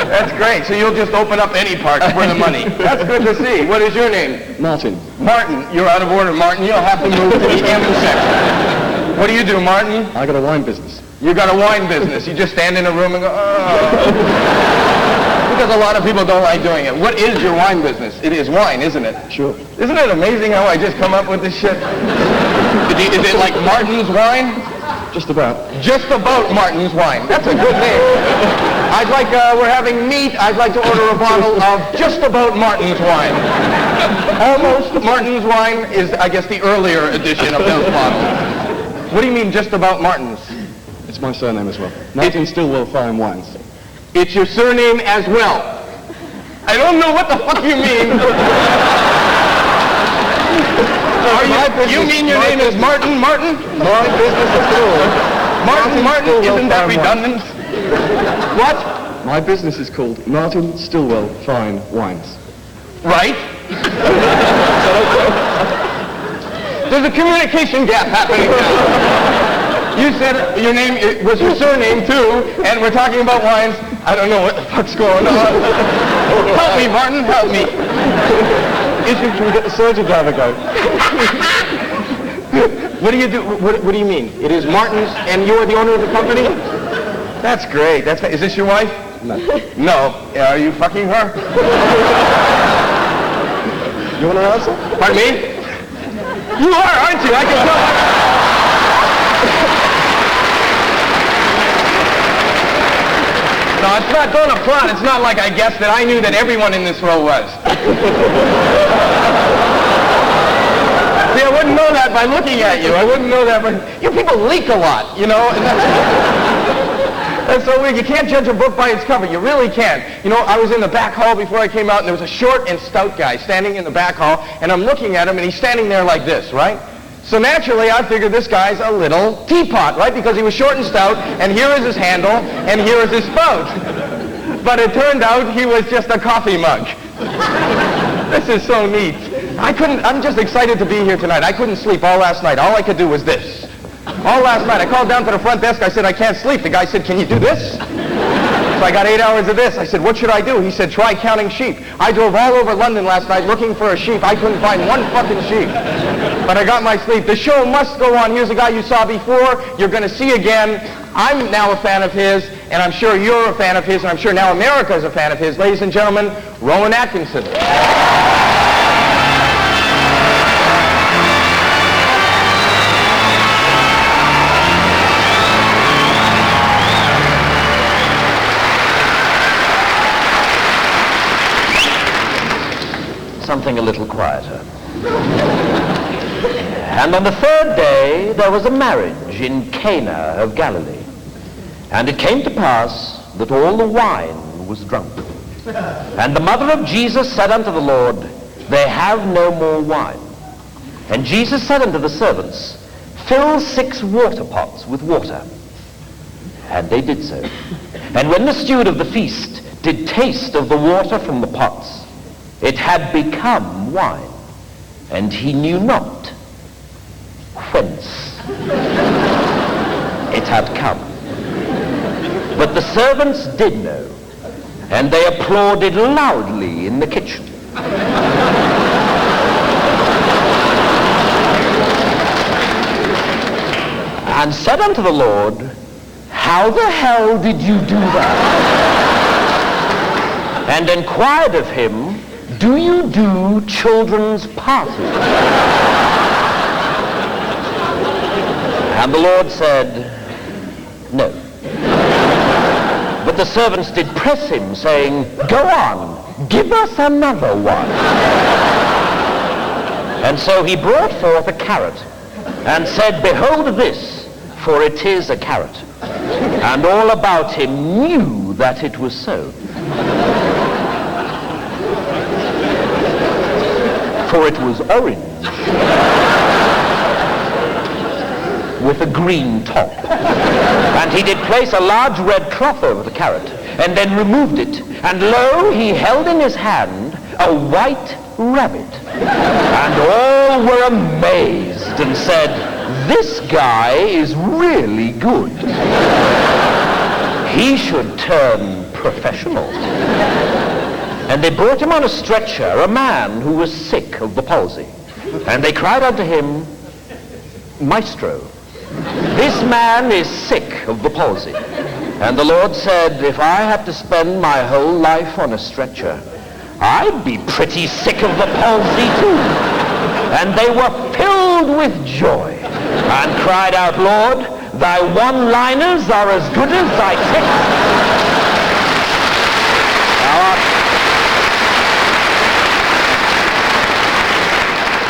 That's great. So you'll just open up any part for the money. That's good to see. What is your name? Martin. Martin. You're out of order, Martin. You'll have to move to the M section. What do you do, Martin? I got a wine business. You got a wine business. You just stand in a room and go, oh. Because a lot of people don't like doing it. What is your wine business? It is wine, isn't it? Sure. Isn't it amazing how I just come up with this shit? Is it like Martin's Wine? Just about. Just about Martin's Wine. That's a good name. We're having meat. I'd like to order a bottle of Just About Martin's Wine. Almost Martin's Wine is, I guess, the earlier edition of those bottles. What do you mean, Just About Martin's? It's my surname as well. Martin Stillwell Fine Wines. It's your surname as well. I don't know what the fuck you mean. You mean your name is Martin? My business is called Martin, isn't that redundant? What? My business is called Martin Stillwell Fine Wines. Right? There's a communication gap happening now. You said your name was your surname too, and we're talking about wines. I don't know what the fuck's going on. Help me, Martin, help me. Issue, can we get the surgeon driver card? What do you do? What do you mean? It is Martin's, and you are the owner of the company? That's great. Is this your wife? No. Are you fucking her? You want to answer? Pardon me? You are, aren't you? I can tell. No, it's not, don't applaud. It's not like I guessed that. I knew that everyone in this row was. See, I wouldn't know that by looking at you. I wouldn't know that by... You people leak a lot, you know, and that's so weird. You can't judge a book by its cover. You really can't. You know, I was in the back hall before I came out, and there was a short and stout guy standing in the back hall, and I'm looking at him, and he's standing there like this, right? So naturally, I figured this guy's a little teapot, right? Because he was short and stout, and here is his handle, and here is his spout. But it turned out he was just a coffee mug. This is so neat. I'm just excited to be here tonight. I couldn't sleep all last night. All I could do was this. All last night. I called down to the front desk. I said, I can't sleep. The guy said, can you do this? So I got 8 hours of this. I said, what should I do? He said, try counting sheep. I drove all over London last night looking for a sheep. I couldn't find one fucking sheep. But I got my sleep. The show must go on. Here's a guy you saw before. You're going to see again. I'm now a fan of his, and I'm sure you're a fan of his, and I'm sure now America is a fan of his. Ladies and gentlemen, Rowan Atkinson. Something a little quieter. And on the third day there was a marriage in Cana of Galilee. And it came to pass that all the wine was drunk. And the mother of Jesus said unto the Lord, they have no more wine. And Jesus said unto the servants, fill 6 water pots with water. And they did so. And when the steward of the feast did taste of the water from the pots, it had become wine, and he knew not whence it had come. But the servants did know, and they applauded loudly in the kitchen. And said unto the Lord, how the hell did you do that? And inquired of him, do you do children's parties? And the Lord said, no. But the servants did press him, saying, go on, give us another one. And so he brought forth a carrot, and said, behold this, for it is a carrot. And all about him knew that it was so. For it was orange, with a green top. And he did place a large red cloth over the carrot, and then removed it. And lo, he held in his hand a white rabbit. And all were amazed, and said, this guy is really good. He should turn professional. And they brought him on a stretcher, a man who was sick of the palsy. And they cried unto him, Maestro, this man is sick of the palsy. And the Lord said, if I had to spend my whole life on a stretcher, I'd be pretty sick of the palsy too. And they were filled with joy and cried out, Lord, thy one-liners are as good as thy texts.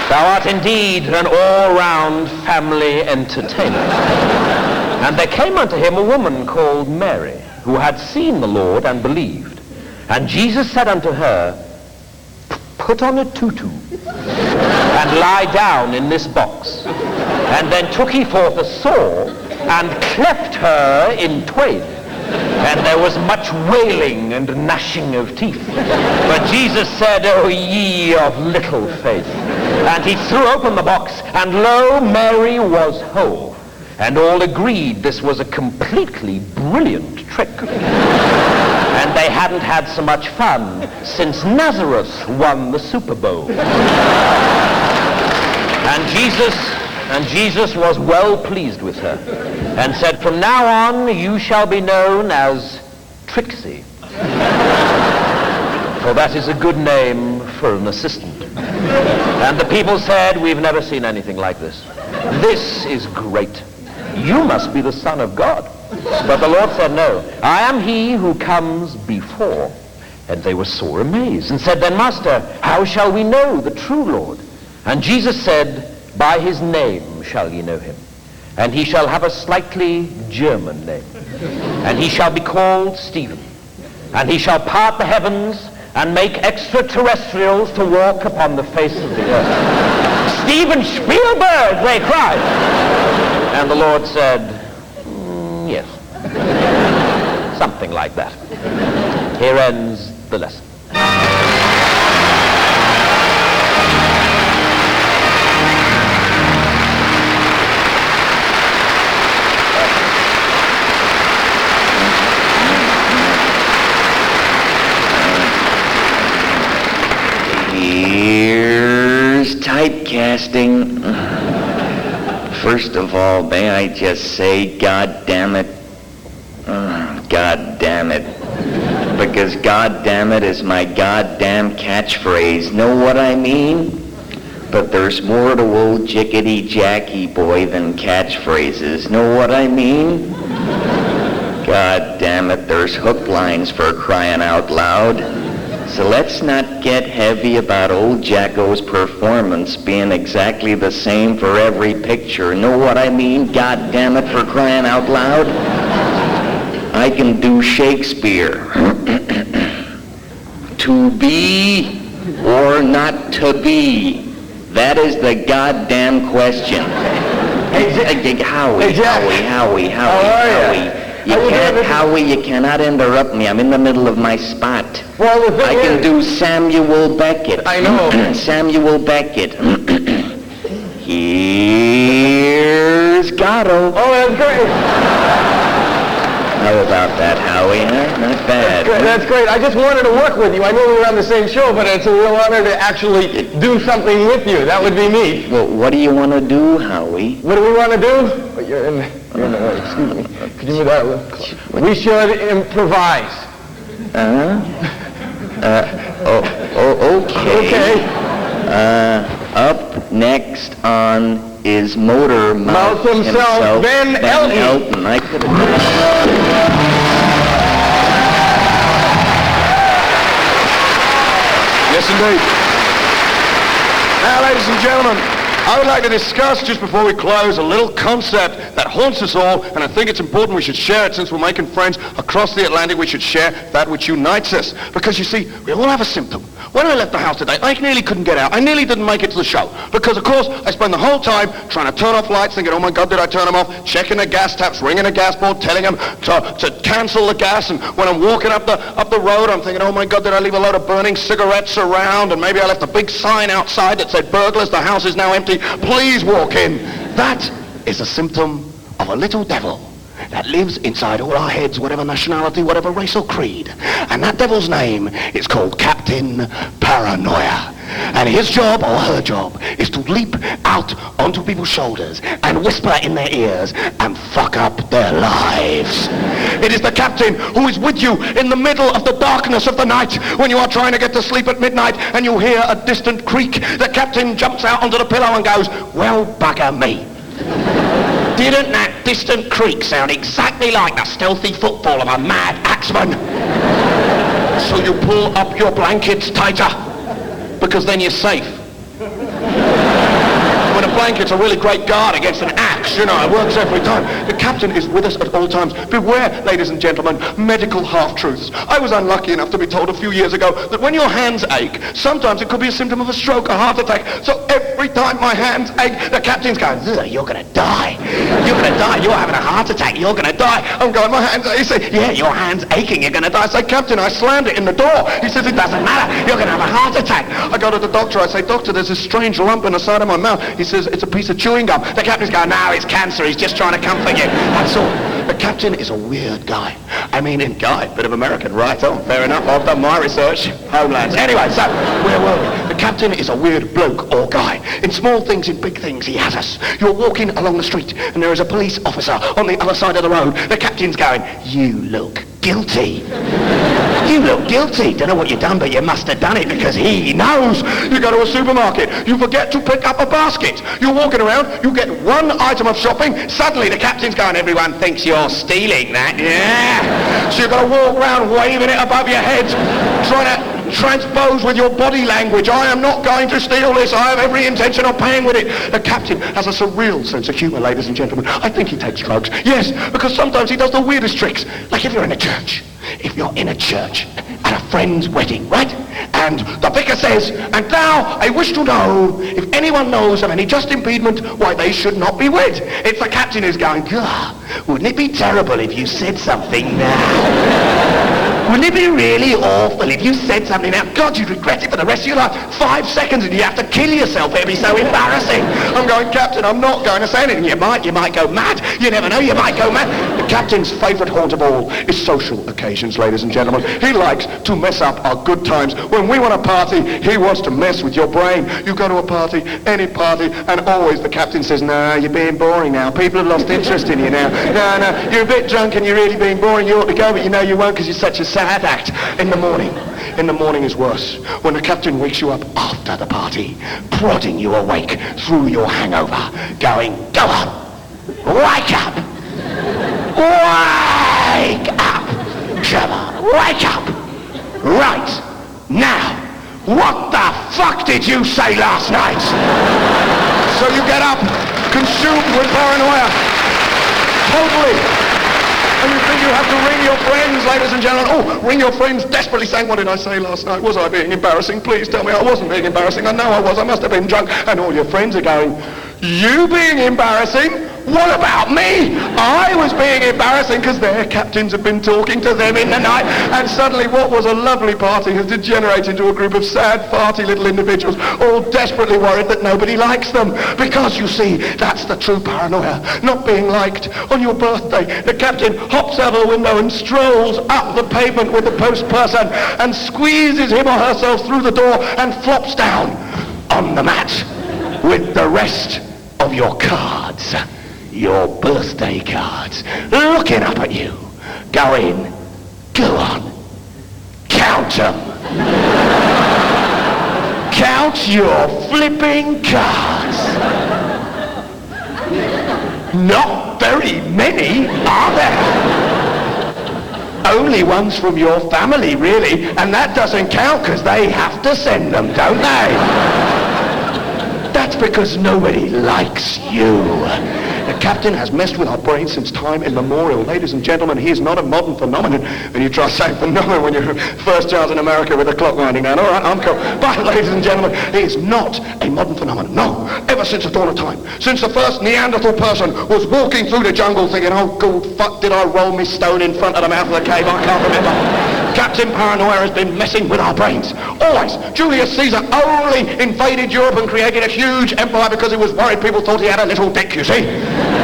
Thou art indeed an all-round family entertainer. And there came unto him a woman called Mary, who had seen the Lord and believed. And Jesus said unto her, put on a tutu, and lie down in this box. And then took he forth a saw, and cleft her in twain. And there was much wailing and gnashing of teeth. But Jesus said, O ye of little faith, And he threw open the box, and lo, Mary was whole. And all agreed this was a completely brilliant trick. And they hadn't had so much fun since Nazareth won the Super Bowl. And Jesus was well pleased with her and said, "From now on you shall be known as Trixie. For that is a good name for an assistant." And the people said, "We've never seen anything like this. This is great. You must be the Son of God." But the Lord said, "No, I am he who comes before." And they were sore amazed and said, "Then, Master, how shall we know the true Lord?" And Jesus said, "By his name shall ye know him. And he shall have a slightly German name. And he shall be called Stephen. And he shall part the heavens and make extraterrestrials to walk upon the face of the earth." "Steven Spielberg!" they cried. And the Lord said, "Yes." Something like that. Here ends the lesson. Here's typecasting. First of all, may I just say, God damn it. God damn it. Because God damn it is my goddamn catchphrase. Know what I mean? But there's more to old Jickety Jackie boy than catchphrases. Know what I mean? God damn it, there's hook lines for crying out loud. So let's not get heavy about old Jacko's performance being exactly the same for every picture. Know what I mean? God damn it, for crying out loud. I can do Shakespeare. To be or not to be? That is the goddamn question. Howie. Howie, you cannot interrupt me. I'm in the middle of my spot. Well, the thing I can do Samuel Beckett. I know. Samuel Beckett. Here's Gatto. Oh, that's great. How about that, Howie? Huh? Not bad. That's great. I just wanted to work with you. I know we were on the same show, but it's a real honor to actually do something with you. That would be neat. Well, what do you want to do, Howie? What do we want to do? You're in the way. Excuse me. Could you move that a little closer? We should improvise. Okay. Up next on is Motor Mouth himself, Ben Elton. I could have... Yes, indeed. Now, ladies and gentlemen, I would like to discuss, just before we close, a little concept that haunts us all, and I think it's important we should share it. Since we're making friends across the Atlantic, we should share that which unites us. Because, you see, we all have a symptom. When I left the house today, I nearly couldn't get out. I nearly didn't make it to the show. Because, of course, I spend the whole time trying to turn off lights, thinking, oh my God, did I turn them off? Checking the gas taps, ringing the gas board, telling them to cancel the gas. And when I'm walking up the road, I'm thinking, oh my God, did I leave a load of burning cigarettes around? And maybe I left a big sign outside that said, burglars, the house is now empty. Please walk in. That is a symptom of a little devil that lives inside all our heads, whatever nationality, whatever race or creed. And that devil's name is called Captain Paranoia. And his job, or her job, is to leap out onto people's shoulders and whisper in their ears and fuck up their lives. It is the captain who is with you in the middle of the darkness of the night when you are trying to get to sleep at midnight and you hear a distant creak. The captain jumps out onto the pillow and goes, well, bugger me. Didn't that distant creak sound exactly like the stealthy footfall of a mad axeman? So you pull up your blankets tighter, because then you're safe. When a blanket's a really great guard against an axe. works, you know, it works every time. The captain is with us at all times. Beware, ladies and gentlemen, medical half-truths. I was unlucky enough to be told a few years ago that when your hands ache, sometimes it could be a symptom of a stroke, a heart attack. So every time my hands ache, the captain's going, you're going to die. You're going to die. You're having a heart attack. You're going to die. I'm going, my hands ache. He said, yeah, your hand's aching. You're going to die. I say, Captain, I slammed it in the door. He says, it doesn't matter. You're going to have a heart attack. I go to the doctor. I say, doctor, there's this strange lump in the side of my mouth. He says, it's a piece of chewing gum. The captain's going, no, it's cancer. He's just trying to comfort you. That's all. The captain is a weird guy. I mean, in guy, bit of American, right on. Fair enough. I've done my research. Homelands. Anyway, so, where were we? The captain is a weird bloke or guy. In small things, in big things, he has us. You're walking along the street, and there is a police officer on the other side of the road. The captain's going, you look guilty. You look guilty. Don't know what you've done, but you must have done it because he knows. You go to a supermarket, you forget to pick up a basket. You're walking around, you get one item of shopping, suddenly the captain's going, everyone thinks you're stealing that. Yeah. So you've got to walk around waving it above your head, trying to transpose with your body language. I am not going to steal this. I have every intention of paying with it. The captain has a surreal sense of humor, ladies and gentlemen. I think he takes drugs. Yes, because sometimes he does the weirdest tricks. Like if you're in a church. If you're in a church at a friend's wedding, right? And the vicar says, and now I wish to know if anyone knows of any just impediment why they should not be wed. It's the captain who's going, wouldn't it be terrible if you said something now? Wouldn't it be really awful if you said something now? God, you'd regret it for the rest of your life. 5 seconds and you have to kill yourself. It'd be so embarrassing. I'm going, Captain, I'm not going to say anything. You might go mad. You never know, you might go mad. The captain's favourite haunt of all is social occasions, ladies and gentlemen. He likes to mess up our good times. When we want to party, he wants to mess with your brain. You go to a party, any party, and always the captain says, no, you're being boring now. People have lost interest in you now. No, you're a bit drunk and you're really being boring. You ought to go, but you know you won't because you're such a sad act. In the morning. In the morning is worse. When the captain wakes you up after the party, prodding you awake through your hangover, going, go on, wake up, wake up, come on, wake up, right, now, what the fuck did you say last night? So you get up, consumed with paranoia, totally. And you think you have to ring your friends, ladies and gentlemen. Oh, ring your friends desperately saying, what did I say last night? Was I being embarrassing? Please tell me I wasn't being embarrassing. I know I was. I must have been drunk. And all your friends are going, you being embarrassing? What about me? I was being embarrassing because their captains have been talking to them in the night. And suddenly what was a lovely party has degenerated into a group of sad, farty little individuals, all desperately worried that nobody likes them. Because, you see, that's the true paranoia. Not being liked. On your birthday, the captain hops out of the window and strolls up the pavement with the post person and squeezes him or herself through the door and flops down on the mat with the rest of your cards. Your birthday cards, looking up at you, going, go on, count them. Count your flipping cards. Not very many, are there? Only ones from your family, really, and that doesn't count because they have to send them, don't they? That's because nobody likes you. The captain has messed with our brains since time immemorial. Ladies and gentlemen, he is not a modern phenomenon. And you try saying phenomenon when you're first child in America with a clock winding down. All right, I'm cool. But, ladies and gentlemen, he is not a modern phenomenon. No, ever since the dawn of time. Since the first Neanderthal person was walking through the jungle thinking, oh, good fuck, did I roll me stone in front of the mouth of the cave? I can't remember. Captain Paranoia has been messing with our brains. Always. Julius Caesar only invaded Europe and created a huge empire because he was worried people thought he had a little dick, you see.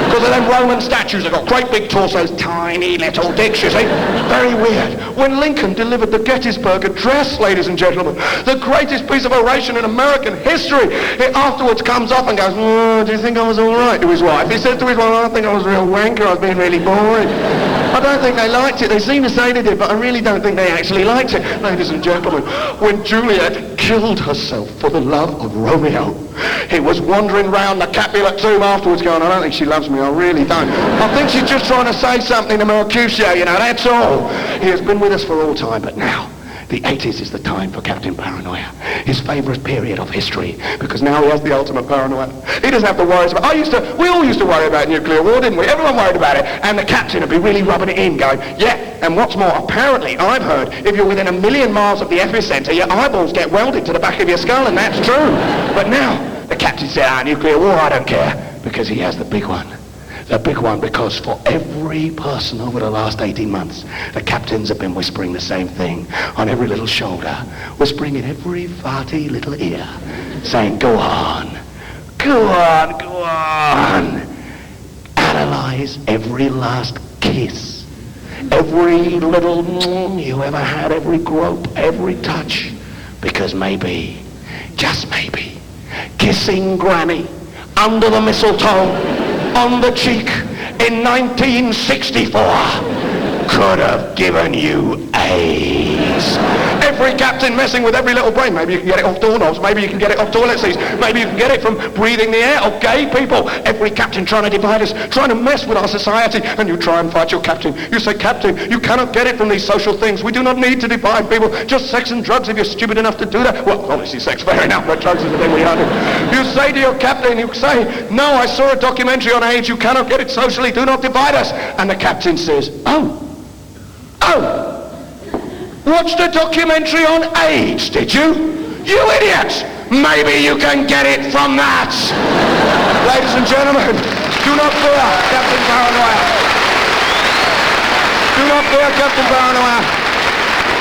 Because of them Roman statues, they've got great big torsos, tiny little dicks, you see. Very weird. When Lincoln delivered the Gettysburg Address, ladies and gentlemen, the greatest piece of oration in American history, he afterwards comes up and goes, oh, do you think I was all right to his wife? He said to his wife, I think I was a real wanker, I was being really boring. I don't think they liked it. They seem to say they did, but I really don't think they actually liked it. Ladies and gentlemen, when Juliet killed herself for the love of Romeo, he was wandering round the Capulet tomb afterwards going, I don't think she loves me, I really don't. I think she's just trying to say something to Mercutio, you know, that's all. He has been with us for all time, but now The 80s is the time for Captain Paranoia, his favourite period of history, because now he has the ultimate paranoia. He doesn't have to worry about, we all used to worry about nuclear war, didn't we? Everyone worried about it, and the captain would be really rubbing it in, going, yeah, and what's more, apparently, I've heard, if you're within 1,000,000 miles of the epicenter, your eyeballs get welded to the back of your skull, and that's true. But now, the captain said, nuclear war, I don't care, because he has the big one. The big one, because for every person over the last 18 months, the captains have been whispering the same thing on every little shoulder, whispering in every farty little ear, saying, go on, go on, go on. Analyze every last kiss, every little you ever had, every grope, every touch, because maybe, just maybe, kissing Granny under the mistletoe on the cheek in 1964 could have given you AIDS. Every captain messing with every little brain. Maybe you can get it off doorknobs, maybe you can get it off toilet seats, maybe you can get it from breathing the air of gay people. Every captain trying to divide us, trying to mess with our society, and you try and fight your captain. You say, Captain, you cannot get it from these social things. We do not need to divide people. Just sex and drugs if you're stupid enough to do that. Well, obviously sex, fair enough, but drugs is the thing we are doing. You say to your captain, you say, no, I saw a documentary on AIDS. You cannot get it socially. Do not divide us. And the captain says, oh, watched a documentary on AIDS, did you? You idiots! Maybe you can get it from that! Ladies and gentlemen, do not fear Captain Paranoia. Do not fear Captain Paranoia.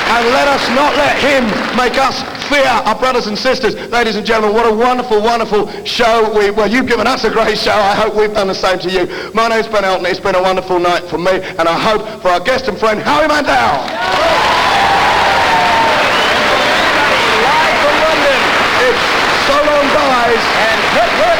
And let us not let him make us fear our brothers and sisters. Ladies and gentlemen, what a wonderful, wonderful show. Well, you've given us a great show. I hope we've done the same to you. My name's Ben Elton. It's been a wonderful night for me, and I hope for our guest and friend, Howie Mandel. Live from London, it's So Long Guys and Hip Hip.